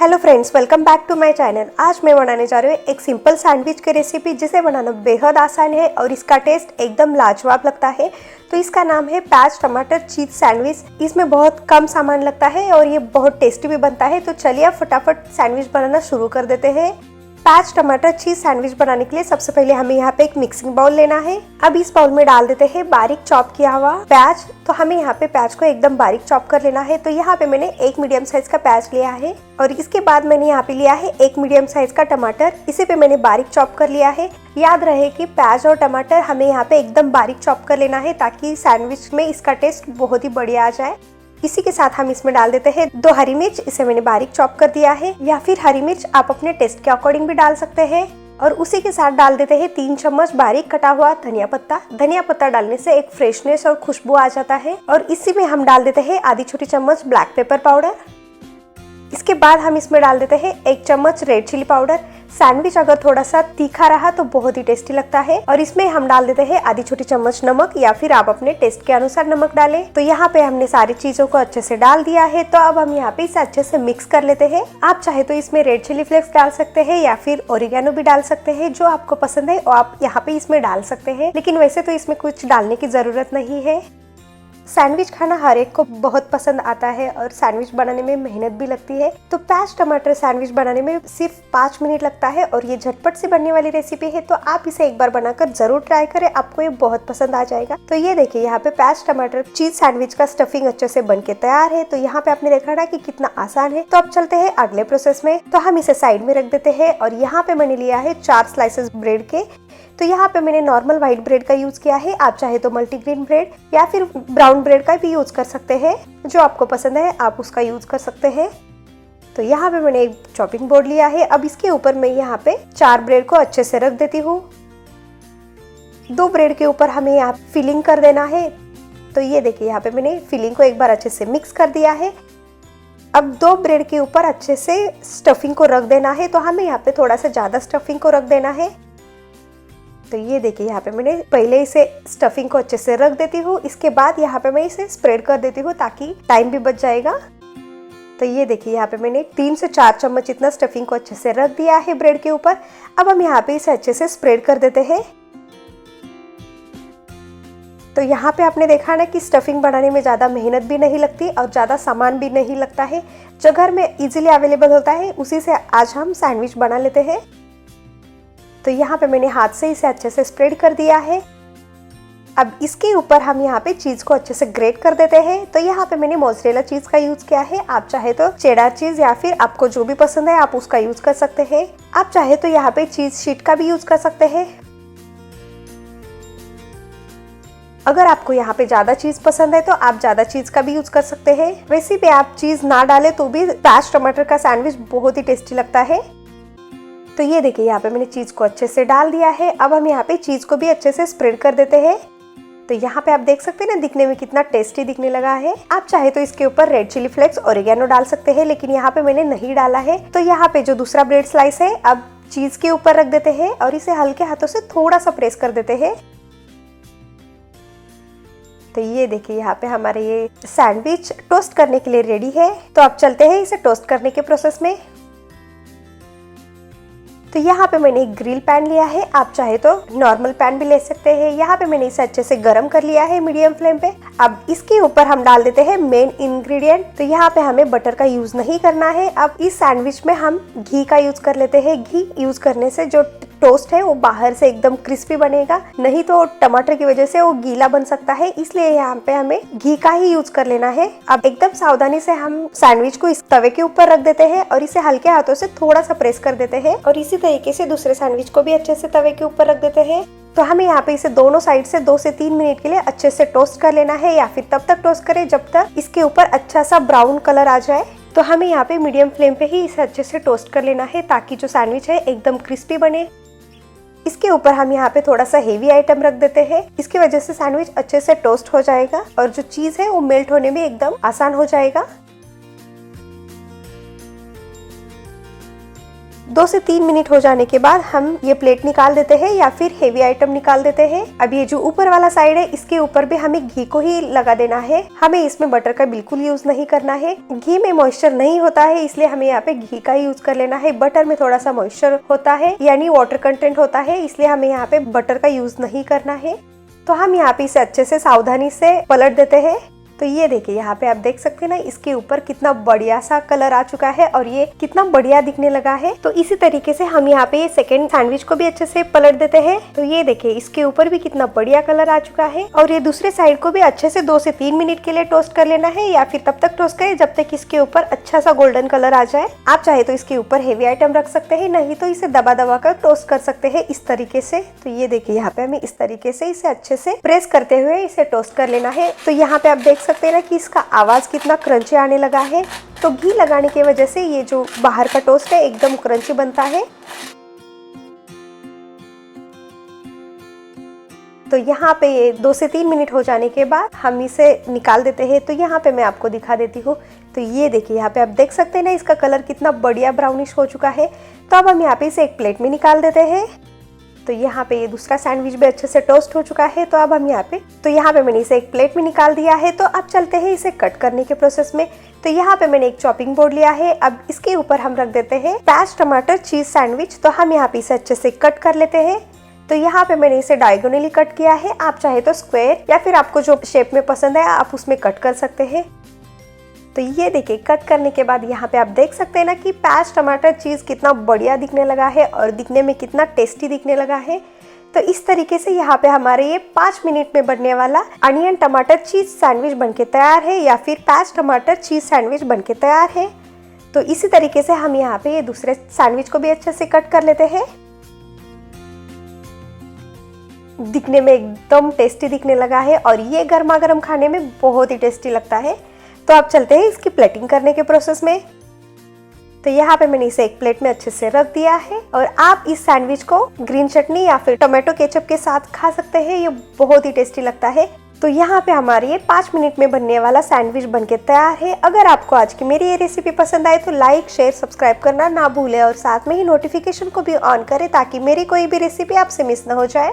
Hello friends, welcome back to my channel. आज मैं बनाने जा रही हूँ एक सिंपल सैंडविच की रेसिपी जिसे बनाना बेहद आसान है और इसका टेस्ट एकदम लाजवाब लगता है। तो इसका नाम है प्याज टमाटर चीज सैंडविच। इसमें बहुत कम सामान लगता है और ये बहुत टेस्टी भी बनता है। तो चलिए अब फटाफट सैंडविच बनाना शुरू कर देते हैं। प्याज टमाटर चीज सैंडविच बनाने के लिए सबसे पहले हमें यहाँ पे एक मिक्सिंग बाउल लेना है। अब इस बाउल में डाल देते हैं बारीक चॉप किया हुआ प्याज। तो हमें यहाँ पे प्याज को एकदम बारीक चॉप कर लेना है। तो यहाँ पे मैंने एक मीडियम साइज का प्याज लिया है और इसके बाद मैंने यहाँ पे लिया है एक मीडियम साइज का टमाटर। इसे पे मैंने बारीक चॉप कर लिया है। याद रहे कि प्याज और टमाटर हमें यहाँ पे एकदम बारीक चॉप कर लेना है ताकि सैंडविच में इसका टेस्ट बहुत ही बढ़िया आ जाए। इसी के साथ हम इसमें डाल देते हैं 2 हरी मिर्च। इसे मैंने बारीक चॉप कर दिया है, या फिर हरी मिर्च आप अपने टेस्ट के अकॉर्डिंग भी डाल सकते हैं। और उसी के साथ डाल देते हैं 3 चम्मच बारीक कटा हुआ धनिया पत्ता। धनिया पत्ता डालने से एक फ्रेशनेस और खुशबू आ जाता है। और इसी में हम डाल देते हैं आधी छोटी चम्मच ब्लैक पेपर पाउडर। इसके बाद हम इसमें डाल देते हैं 1 चम्मच रेड चिली पाउडर। सैंडविच अगर थोड़ा सा तीखा रहा तो बहुत ही टेस्टी लगता है। और इसमें हम डाल देते हैं आधी छोटी चम्मच नमक, या फिर आप अपने टेस्ट के अनुसार नमक डालें। तो यहाँ पे हमने सारी चीजों को अच्छे से डाल दिया है। तो अब हम यहाँ पे इसे अच्छे से मिक्स कर लेते हैं। आप चाहे तो इसमें रेड चिली फ्लेक्स डाल सकते हैं या फिर ओरिगेनो भी डाल सकते हैं। जो आपको पसंद है वो आप यहाँ पे इसमें डाल सकते हैं, लेकिन वैसे तो इसमें कुछ डालने की जरूरत नहीं है। सैंडविच खाना हर एक को बहुत पसंद आता है और सैंडविच बनाने में मेहनत भी लगती है। तो प्याज टमाटर सैंडविच बनाने में सिर्फ 5 मिनट लगता है और ये झटपट से बनने वाली रेसिपी है। तो आप इसे एक बार बनाकर जरूर ट्राई करें, आपको ये बहुत पसंद आ जाएगा। तो ये देखिए यहाँ पे प्याज टमाटर चीज सैंडविच का स्टफिंग अच्छे से बन के तैयार है। तो यहाँ पे आपने देखा ना कि कितना आसान है। तो अब चलते हैं अगले प्रोसेस में। तो हम इसे साइड में रख देते हैं और यहाँ पे मैंने लिया है 4 स्लाइसेस ब्रेड के। तो यहाँ पे मैंने नॉर्मल व्हाइट ब्रेड का यूज किया है। आप चाहे तो मल्टीग्रेन ब्रेड या फिर ब्राउन ब्रेड का भी यूज कर सकते हैं। जो आपको पसंद है आप उसका यूज कर सकते हैं। तो यहाँ पे मैंने एक चॉपिंग बोर्ड लिया है। अब इसके ऊपर मैं यहाँ पे 4 ब्रेड को अच्छे से रख देती हूँ। 2 ब्रेड के ऊपर हमें यहाँ फिलिंग कर देना है। तो ये देखिए यहाँ पे मैंने फिलिंग को एक बार अच्छे से मिक्स कर दिया है। अब 2 ब्रेड के ऊपर अच्छे से स्टफिंग को रख देना है। तो हमें यहाँ पे थोड़ा सा ज्यादा स्टफिंग को रख देना है। तो ये देखिए यहाँ पे मैंने पहले इसे स्टफिंग को अच्छे से रख देती हूँ। इसके बाद यहाँ पे मैं इसे स्प्रेड कर देती हूँ ताकि टाइम भी बच जाएगा। तो ये देखिए यहाँ पे मैंने 3 से 4 चम्मच इतना स्टफिंग को अच्छे से रख दिया है ब्रेड के ऊपर। अब हम यहाँ पे इसे अच्छे से स्प्रेड कर देते हैं। तो यहाँ पे आपने देखा ना कि स्टफिंग बनाने में ज़्यादा मेहनत भी नहीं लगती और ज़्यादा सामान भी नहीं लगता है। जो घर में इजीली अवेलेबल होता है उसी से आज हम सैंडविच बना लेते हैं। तो यहाँ पे मैंने हाथ से इसे अच्छे से स्प्रेड कर दिया है। अब इसके ऊपर हम यहाँ पे चीज को अच्छे से ग्रेट कर देते हैं। तो यहाँ पे मैंने मोज़रेला चीज का यूज किया है। आप चाहे तो चेडर चीज या फिर आपको जो भी पसंद है आप उसका यूज कर सकते हैं। आप चाहे तो यहाँ पे चीज शीट का भी यूज कर सकते हैं। अगर आपको यहाँ पे ज्यादा चीज पसंद है तो आप ज्यादा चीज का भी यूज कर सकते हैं। वैसे भी आप चीज ना डाले तो भी प्याज टमाटर का सैंडविच बहुत ही टेस्टी लगता है। तो ये देखिए यहाँ पे मैंने चीज को अच्छे से डाल दिया है। अब हम यहाँ पे चीज को भी अच्छे से स्प्रेड कर देते हैं। तो यहाँ पे आप देख सकते हैं ना दिखने में कितना टेस्टी दिखने लगा है। आप चाहे तो इसके ऊपर रेड चिली फ्लेक्स ओरिगेनो डाल सकते हैं, लेकिन यहाँ पे मैंने नहीं डाला है। तो यहाँ पे जो दूसरा ब्रेड स्लाइस है अब चीज के ऊपर रख देते हैं और इसे हल्के हाथों से थोड़ा सा प्रेस कर देते हैं। तो ये देखिए यहाँ पे हमारे ये सैंडविच टोस्ट करने के लिए रेडी है। तो अब चलते हैं इसे टोस्ट करने के प्रोसेस में। तो यहाँ पे मैंने एक ग्रिल पैन लिया है। आप चाहे तो नॉर्मल पैन भी ले सकते हैं। यहाँ पे मैंने इसे अच्छे से गर्म कर लिया है मीडियम फ्लेम पे। अब इसके ऊपर हम डाल देते हैं मेन इंग्रेडिएंट। तो यहाँ पे हमें बटर का यूज नहीं करना है। अब इस सैंडविच में हम घी का यूज कर लेते हैं। घी यूज करने से जो टोस्ट है वो बाहर से एकदम क्रिस्पी बनेगा, नहीं तो टमाटर की वजह से वो गीला बन सकता है। इसलिए यहाँ पे हमें घी का ही यूज कर लेना है। अब एकदम सावधानी से हम सैंडविच को इस तवे के ऊपर रख देते हैं और इसे हल्के हाथों से थोड़ा सा प्रेस कर देते हैं। और इसी तरीके से दूसरे सैंडविच को भी अच्छे से तवे के ऊपर रख देते हैं। तो हमें यहाँ पे इसे दोनों साइड से 2 से 3 मिनट के लिए अच्छे से टोस्ट कर लेना है, या फिर तब तक टोस्ट करें जब तक इसके ऊपर अच्छा सा ब्राउन कलर आ जाए। तो हमें यहाँ पे मीडियम फ्लेम पे ही इसे अच्छे से टोस्ट कर लेना है ताकि जो सैंडविच है एकदम क्रिस्पी बने। इसके ऊपर हम यहाँ पे थोड़ा सा हेवी आइटम रख देते हैं। इसकी वजह से सैंडविच अच्छे से टोस्ट हो जाएगा और जो चीज है वो मेल्ट होने में एकदम आसान हो जाएगा। 2 से 3 मिनट हो जाने के बाद हम ये प्लेट निकाल देते हैं या फिर हेवी आइटम निकाल देते हैं। अब ये जो ऊपर वाला साइड है इसके ऊपर भी हमें घी को ही लगा देना है, हमें इसमें बटर का बिल्कुल यूज नहीं करना है। घी में मॉइस्चर नहीं होता है इसलिए हमें यहाँ पे घी का यूज कर लेना है। बटर में थोड़ा सा मॉइस्चर होता है यानी वाटर कंटेंट होता है, इसलिए हमें यहाँ पे बटर का यूज नहीं करना है। तो हम यहाँ पे इसे अच्छे से सावधानी से पलट देते हैं। तो ये देखिए यहाँ पे आप देख सकते हैं ना, इसके ऊपर कितना बढ़िया सा कलर आ चुका है और ये कितना बढ़िया दिखने लगा है। तो इसी तरीके से हम यहाँ पे सेकेंड सैंडविच को भी अच्छे से पलट देते हैं। तो ये देखिए इसके ऊपर भी कितना बढ़िया कलर आ चुका है और ये दूसरे साइड को भी अच्छे से 2 से 3 मिनट के लिए टोस्ट कर लेना है या फिर तब तक टोस्ट करें जब तक इसके ऊपर अच्छा सा गोल्डन कलर आ जाए। आप चाहे तो इसके ऊपर हेवी आइटम रख सकते हैं, नहीं तो इसे दबा दबा कर टोस्ट कर सकते हैं इस तरीके से। तो ये देखिए यहाँ पे हमें इस तरीके से इसे अच्छे से प्रेस करते हुए इसे टोस्ट कर लेना है। तो यहाँ पे आप देख सकते हैं ना कि इसका आवाज कितना क्रंची आने लगा है। तो घी लगाने की वजह से ये जो बाहर का टोस्ट है एकदम क्रंची बनता है। तो यहाँ पे ये 2 से 3 मिनट हो जाने के बाद हम इसे निकाल देते हैं। तो यहाँ पे मैं आपको दिखा देती हूँ। तो ये देखिए यहाँ पे आप देख सकते हैं ना, इसका कलर कितना बढ़िया ब्राउनिश हो चुका है। तो अब हम यहाँ पे इसे एक प्लेट में निकाल देते हैं। तो यहाँ पे ये दूसरा सैंडविच भी अच्छे से टोस्ट हो चुका है। तो अब हम यहाँ पे मैंने इसे एक प्लेट में निकाल दिया है। तो अब चलते हैं इसे कट करने के प्रोसेस में। तो यहाँ पे मैंने एक चॉपिंग बोर्ड लिया है। अब इसके ऊपर हम रख देते हैं प्याज टमाटर चीज सैंडविच। तो हम यहाँ पे इसे अच्छे से कट कर लेते हैं। तो यहाँ पे मैंने इसे डायगोनली कट किया है। आप चाहे तो स्क्वायर या फिर आपको जो शेप में पसंद है आप उसमें कट कर सकते हैं। तो ये देखिए कट करने के बाद यहाँ पे आप देख सकते हैं ना कि प्याज टमाटर चीज़ कितना बढ़िया दिखने लगा है और दिखने में कितना टेस्टी दिखने लगा है। तो इस तरीके से यहाँ पे हमारे ये 5 मिनट में बनने वाला अनियन टमाटर चीज़ सैंडविच बनके तैयार है या फिर प्याज टमाटर चीज़ सैंडविच बनके तैयार है। तो इसी तरीके से हम यहाँ पे ये दूसरे सैंडविच को भी अच्छे से कट कर लेते हैं। दिखने में एकदम टेस्टी दिखने लगा है और ये गर्मा गर्म खाने में बहुत ही टेस्टी लगता है। तो अब चलते हैं इसकी प्लेटिंग करने के प्रोसेस में। तो यहाँ पे मैंने इसे एक प्लेट में अच्छे से रख दिया है और आप इस सैंडविच को ग्रीन चटनी या फिर टोमेटो केचप के साथ खा सकते हैं, ये बहुत ही टेस्टी लगता है। तो यहाँ पे हमारे ये 5 मिनट में बनने वाला सैंडविच बनके तैयार है। अगर आपको आज की मेरी ये रेसिपी पसंद आए तो लाइक शेयर सब्सक्राइब करना ना भूलें और साथ में ही नोटिफिकेशन को भी ऑन करें ताकि मेरी कोई भी रेसिपी आपसे मिस ना हो जाए।